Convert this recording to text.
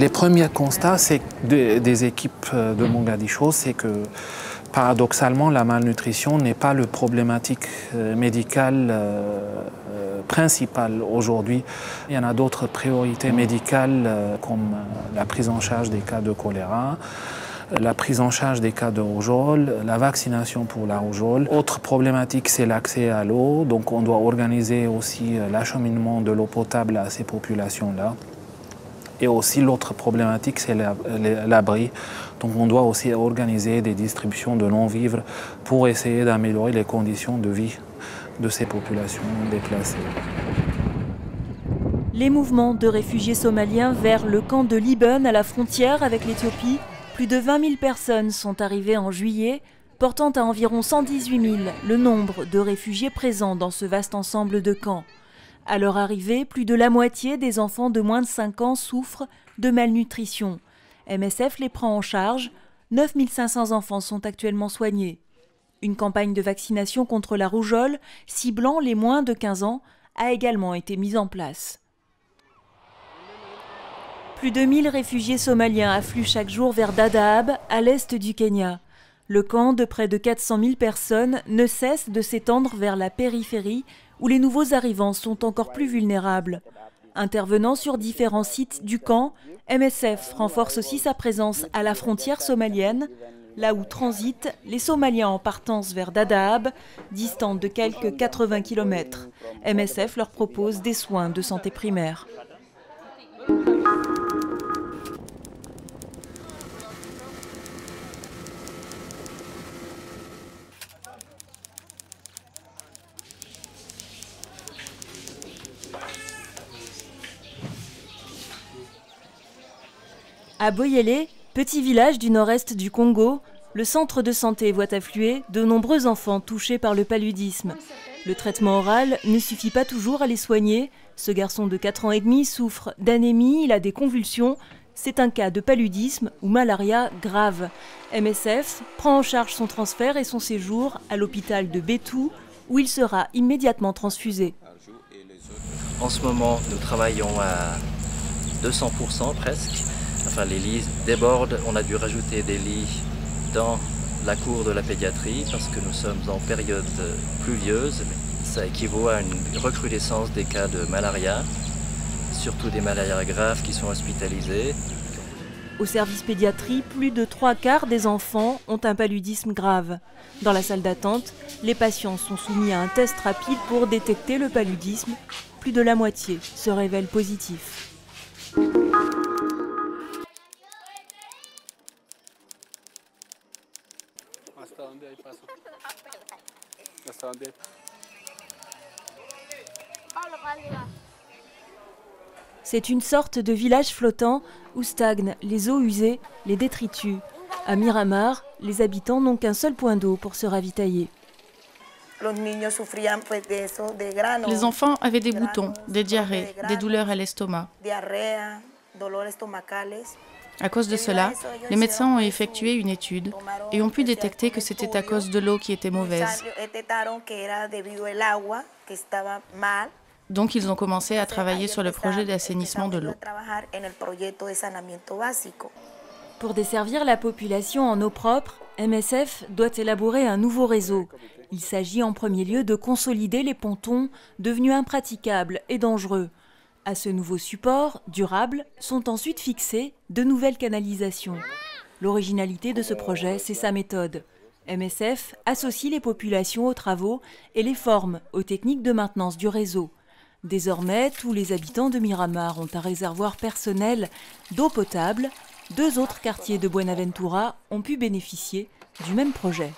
Les premiers constats des équipes de Mogadiscio, c'est que paradoxalement, la malnutrition n'est pas le problématique médicale principale aujourd'hui. Il y en a d'autres priorités médicales comme la prise en charge des cas de choléra, la prise en charge des cas de rougeole, la vaccination pour la rougeole. Autre problématique, c'est l'accès à l'eau. Donc on doit organiser aussi l'acheminement de l'eau potable à ces populations-là. Et aussi l'autre problématique, c'est l'abri. Donc on doit aussi organiser des distributions de non-vivres pour essayer d'améliorer les conditions de vie de ces populations déplacées. Les mouvements de réfugiés somaliens vers le camp de Liben à la frontière avec l'Éthiopie, plus de 20 000 personnes sont arrivées en juillet, portant à environ 118 000 le nombre de réfugiés présents dans ce vaste ensemble de camps. À leur arrivée, plus de la moitié des enfants de moins de 5 ans souffrent de malnutrition. MSF les prend en charge. 9 500 enfants sont actuellement soignés. Une campagne de vaccination contre la rougeole, ciblant les moins de 15 ans, a également été mise en place. Plus de 1000 réfugiés somaliens affluent chaque jour vers Dadaab, à l'est du Kenya. Le camp de près de 400 000 personnes ne cesse de s'étendre vers la périphérie, où les nouveaux arrivants sont encore plus vulnérables. Intervenant sur différents sites du camp, MSF renforce aussi sa présence à la frontière somalienne, là où transitent les Somaliens en partance vers Dadaab, distante de quelques 80 km. MSF leur propose des soins de santé primaire. À Boyélé, petit village du nord-est du Congo, le centre de santé voit affluer de nombreux enfants touchés par le paludisme. Le traitement oral ne suffit pas toujours à les soigner. Ce garçon de 4 ans et demi souffre d'anémie, il a des convulsions. C'est un cas de paludisme ou malaria grave. MSF prend en charge son transfert et son séjour à l'hôpital de Bétou, où il sera immédiatement transfusé. En ce moment, nous travaillons à 200% presque. Enfin, les lits débordent. On a dû rajouter des lits dans la cour de la pédiatrie parce que nous sommes en période pluvieuse. Ça équivaut à une recrudescence des cas de malaria, surtout des malarias graves qui sont hospitalisés. Au service pédiatrie, plus de 3/4 des enfants ont un paludisme grave. Dans la salle d'attente, les patients sont soumis à un test rapide pour détecter le paludisme. Plus de la moitié se révèlent positifs. C'est une sorte de village flottant où stagnent les eaux usées, les détritus. À Miramar, les habitants n'ont qu'un seul point d'eau pour se ravitailler. Les enfants avaient des boutons, des diarrhées, des douleurs à l'estomac. À cause de cela, les médecins ont effectué une étude et ont pu détecter que c'était à cause de l'eau qui était mauvaise. Donc ils ont commencé à travailler sur le projet d'assainissement de l'eau. Pour desservir la population en eau propre, MSF doit élaborer un nouveau réseau. Il s'agit en premier lieu de consolider les pontons devenus impraticables et dangereux. À ce nouveau support, durable, sont ensuite fixées de nouvelles canalisations. L'originalité de ce projet, c'est sa méthode. MSF associe les populations aux travaux et les forme aux techniques de maintenance du réseau. Désormais, tous les habitants de Miramar ont un réservoir personnel d'eau potable. 2 autres quartiers de Buenaventura ont pu bénéficier du même projet.